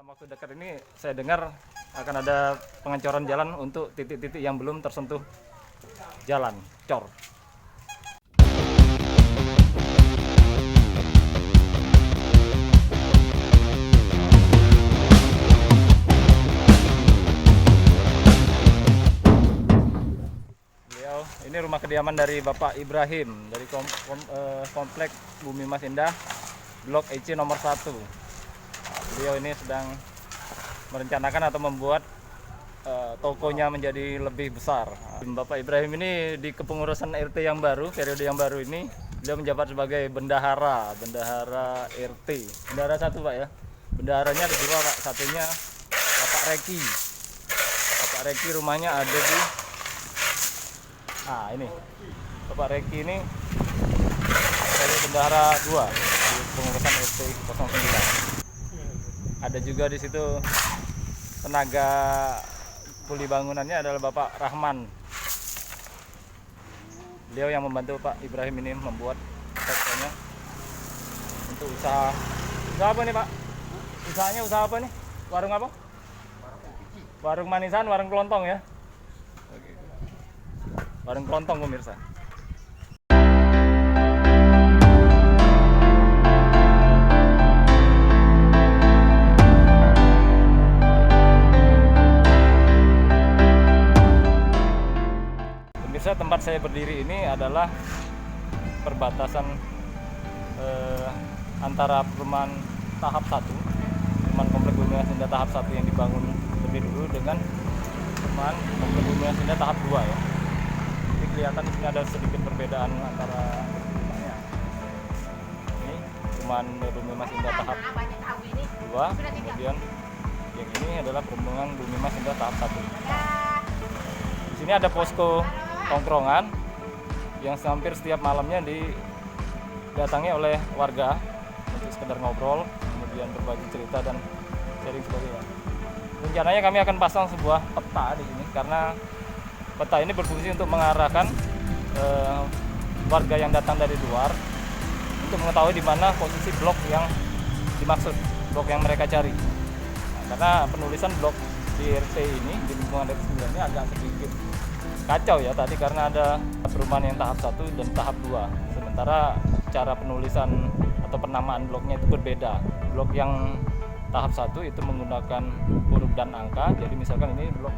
waktu dekat ini saya dengar akan ada pengecoran jalan untuk titik-titik yang belum tersentuh jalan cor. Ini rumah kediaman dari Bapak Ibrahim dari komplek Bumi Mas Indah Blok EC nomor 1. Beliau ini sedang merencanakan atau membuat tokonya menjadi lebih besar. Bapak Ibrahim ini di kepengurusan RT yang baru, periode yang baru ini, beliau menjabat sebagai bendahara RT. Bendahara 1 Pak ya. Bendaharanya ada 2 Pak. Satunya Bapak Reki. Bapak Reki rumahnya ada di ini. Bapak Reki ini dari bendahara 2 di pengurusan RT 09. Ada juga di situ tenaga kuli bangunannya adalah Bapak Rahman. Beliau yang membantu Pak Ibrahim ini membuat tokonya untuk usaha. Usaha apa nih Pak? Usahanya usaha apa nih? Warung apa? Warung manisan, warung kelontong ya? Warung kelontong pemirsa. Pemirsa, tempat saya berdiri ini adalah perbatasan antara perumahan tahap 1, perumahan komplek Bumi Mas Indah tahap 1 yang dibangun lebih dulu dengan perumahan komplek Bumi Mas Indah tahap 2 ya. Jadi kelihatan di sini ada sedikit perbedaan antara rumahnya. Ini perumahan Bumi Mas Indah tahap 2, kemudian yang ini adalah perumahan Bumi Mas Indah tahap 1. Di sini ada posko tongkrongan yang hampir setiap malamnya didatangi oleh warga untuk sekedar ngobrol, kemudian berbagi cerita dan sharing sebagainya. Rencananya kami akan pasang sebuah peta di sini karena peta ini berfungsi untuk mengarahkan warga yang datang dari luar untuk mengetahui di mana posisi blok yang dimaksud, blok yang mereka cari. Nah, karena penulisan blok di RT ini di lingkungan RT 9 ini agak sedikit kacau ya tadi karena ada perumahan yang tahap 1 dan tahap 2. Sementara cara penulisan atau penamaan bloknya itu berbeda. Blok yang tahap 1 itu menggunakan huruf dan angka. Jadi misalkan ini blok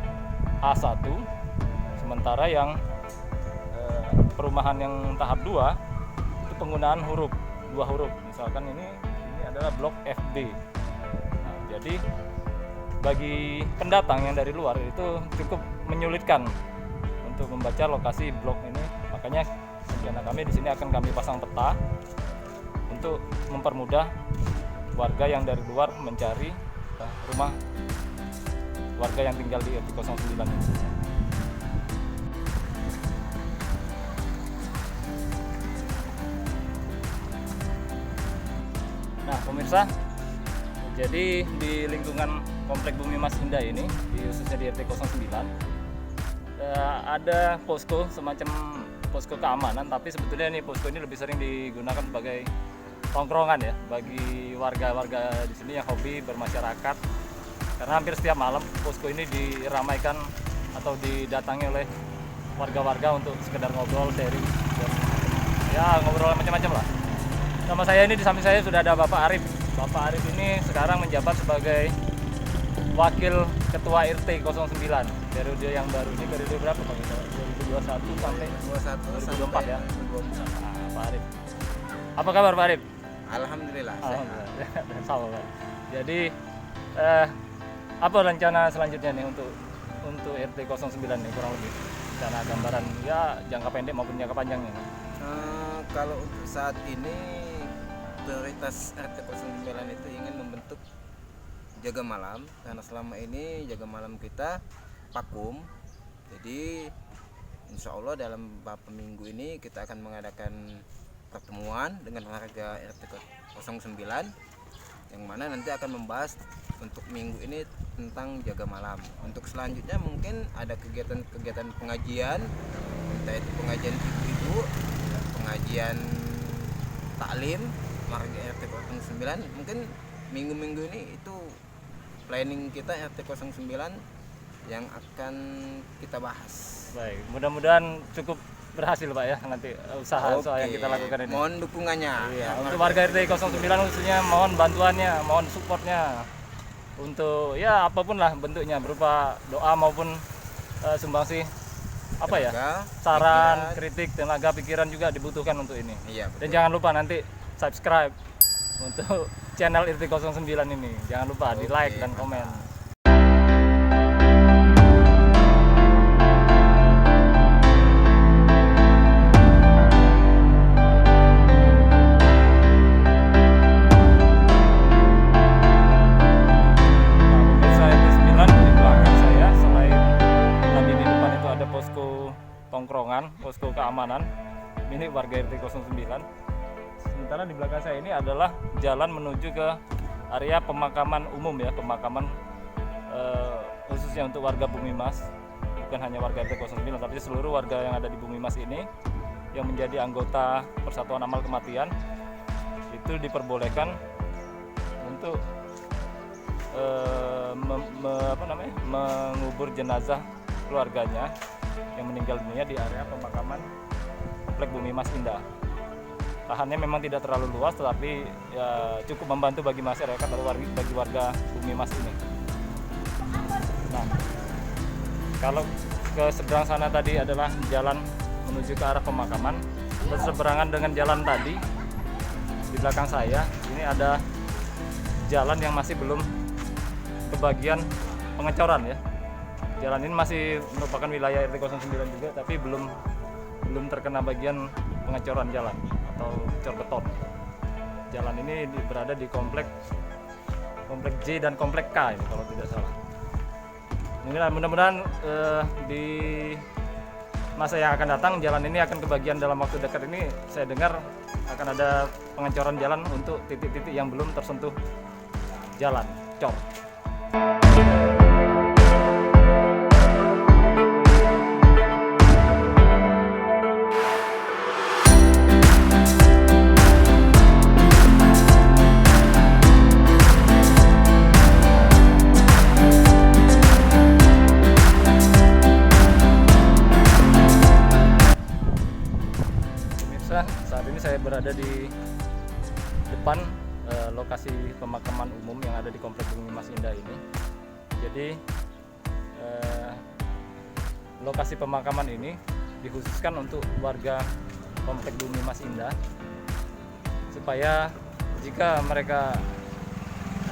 A1. Sementara yang perumahan yang tahap 2 itu penggunaan huruf, 2 huruf. Misalkan ini adalah blok FB. Nah, jadi bagi pendatang yang dari luar itu cukup menyulitkan untuk membaca lokasi blok ini. Makanya rencana kami di sini akan kami pasang peta untuk mempermudah warga yang dari luar mencari rumah warga yang tinggal di RT 09 ini. Nah pemirsa, jadi di lingkungan komplek Bumi Mas Indah ini, khususnya di RT 09, ada posko, semacam posko keamanan, tapi sebetulnya ini posko ini lebih sering digunakan sebagai tongkrongan ya bagi warga-warga di sini yang hobi bermasyarakat. Karena hampir setiap malam posko ini diramaikan atau didatangi oleh warga-warga untuk sekedar ngobrol, sharing, dan ya ngobrol macam-macam lah. Sama saya ini di samping saya sudah ada Bapak Arif. Bapak Arif ini sekarang menjabat sebagai Wakil Ketua RT 09 periode yang baru. Ini periode berapa Pak? 2021 sampai 2024 ya. Nah, Pak Arif. Apa kabar Pak Arif? Alhamdulillah. Alhamdulillah. Sama Pak. Jadi apa rencana selanjutnya nih untuk RT 09 nih kurang lebih? Rencana gambaran ya jangka pendek maupun jangka panjangnya. Kalau untuk saat ini prioritas RT 09 itu ingin membentuk jaga malam, karena selama ini jaga malam kita vakum. Jadi insya Allah dalam beberapa minggu ini kita akan mengadakan pertemuan dengan warga RT 09 yang mana nanti akan membahas untuk minggu ini tentang jaga malam. Untuk selanjutnya mungkin ada kegiatan pengajian, entah itu pengajian ibu-ibu, pengajian taklim warga RT 09. Mungkin minggu-minggu ini itu planning kita RT 09 yang akan kita bahas. Baik, mudah-mudahan cukup berhasil Pak ya nanti usaha-usaha yang kita lakukan ini. Mohon dukungannya. Iya, untuk warga RT 09 khususnya mohon bantuannya, mohon supportnya untuk ya apapun lah bentuknya, berupa doa maupun sumbangsi apa ya, Tenaga, saran, pikiran. kritik, tenaga, pikiran juga dibutuhkan untuk ini. Iya, Dan betul. jangan lupa nanti subscribe untuk channel RT 09 ini. Jangan lupa di like dan komen. Nah, pemirsa RT 9 di belakang saya, selain tadi di depan itu ada posko tongkrongan, posko keamanan milik warga RT 09. Sementara di belakang saya ini adalah jalan menuju ke area pemakaman umum ya, pemakaman khususnya untuk warga Bumi Mas, bukan hanya warga RT 09 tapi seluruh warga yang ada di Bumi Mas ini yang menjadi anggota Persatuan Amal Kematian itu diperbolehkan untuk mengubur jenazah keluarganya yang meninggal dunia di area pemakaman Komplek Bumi Mas Indah. Lahannya memang tidak terlalu luas, tetapi ya cukup membantu bagi masyarakat atau bagi warga Bumi Mas ini. Nah, kalau ke seberang sana tadi adalah jalan menuju ke arah pemakaman, berseberangan dengan jalan tadi di belakang saya ini ada jalan yang masih belum kebagian pengecoran ya. Jalan ini masih merupakan wilayah RT 09 juga, tapi belum terkena bagian pengecoran jalan atau cor beton. Jalan ini berada di komplek J dan komplek K ini kalau tidak salah. Inilah mudah-mudahan di masa yang akan datang jalan ini akan kebagian dalam waktu dekat ini. Saya dengar akan ada pengecoran jalan untuk titik-titik yang belum tersentuh jalan cor. Saat ini saya berada di depan lokasi pemakaman umum yang ada di Komplek Bumi Mas Indah ini. Jadi lokasi pemakaman ini dikhususkan untuk warga Komplek Bumi Mas Indah supaya jika mereka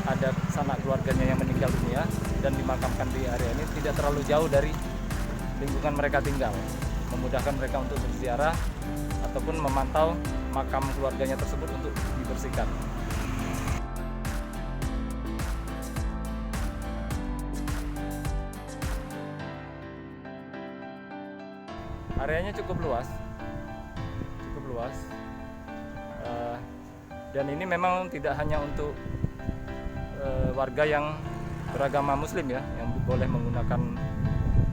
ada sanak keluarganya yang meninggal dunia dan dimakamkan di area ini tidak terlalu jauh dari lingkungan mereka tinggal, memudahkan mereka untuk berziarah ataupun memantau makam keluarganya tersebut untuk dibersihkan. Areanya cukup luas, dan ini memang tidak hanya untuk warga yang beragama Muslim ya, yang boleh menggunakan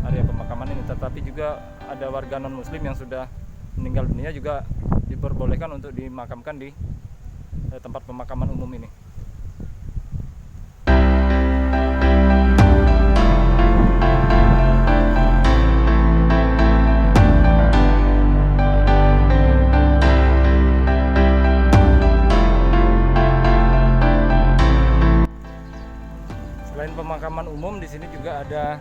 area pemakaman ini, tetapi juga ada warga non Muslim yang sudah meninggal dunia juga diperbolehkan untuk dimakamkan di tempat pemakaman umum ini. Selain pemakaman umum, di sini juga ada,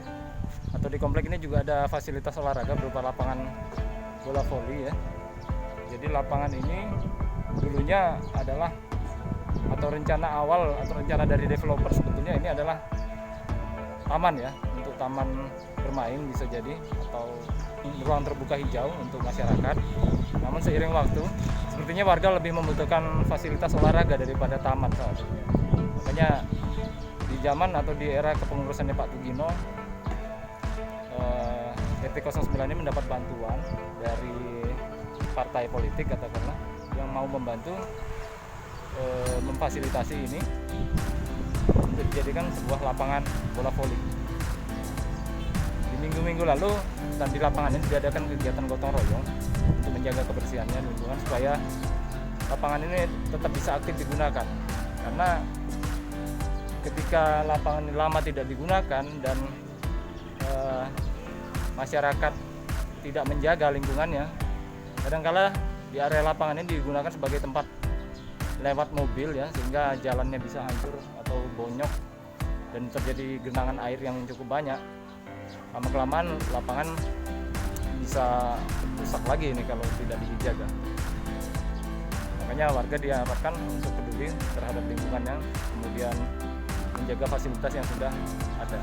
atau di komplek ini juga ada fasilitas olahraga berupa lapangan bola voli ya. Jadi lapangan ini dulunya adalah, atau rencana awal atau rencana dari developer sebetulnya ini adalah taman ya, untuk taman bermain bisa jadi, atau ruang terbuka hijau untuk masyarakat. Namun seiring waktu sepertinya warga lebih membutuhkan fasilitas olahraga daripada taman saat ini. Makanya di zaman atau di era kepengurusannya Pak Tugino, RT 09 ini mendapat bantuan dari partai politik katakanlah yang mau membantu memfasilitasi ini untuk dijadikan sebuah lapangan bola voli. Di minggu-minggu lalu dan di lapangan ini diadakan kegiatan gotong royong untuk menjaga kebersihannya lingkungan supaya lapangan ini tetap bisa aktif digunakan, karena ketika lapangan lama tidak digunakan dan masyarakat tidak menjaga lingkungannya, kadangkala di area lapangan ini digunakan sebagai tempat lewat mobil ya, sehingga jalannya bisa hancur atau bonyok dan terjadi genangan air yang cukup banyak. Lama-kelamaan lapangan bisa rusak lagi ini kalau tidak dijaga. Makanya warga diharapkan untuk peduli terhadap lingkungannya, kemudian menjaga fasilitas yang sudah ada.